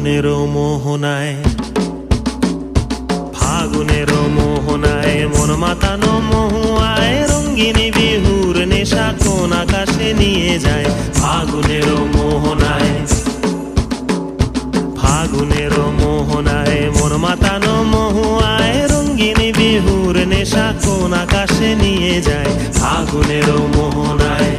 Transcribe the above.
ফাগুনেরও মোহনায়, ফাগুনেরও মোহনায় মন মাতানো মহুয়ায় রঙ্গিনী বিহুর নেশা কোন আকাশে নিয়ে যায়। ফাগুনেরও মোহনায়, ফাগুনেরও মোহনায় মন মাতানো মহুয়ায় রঙ্গিনী বিহুর নেশা কোন আকাশে নিয়ে যায়। ফাগুনেরও মোহনায়।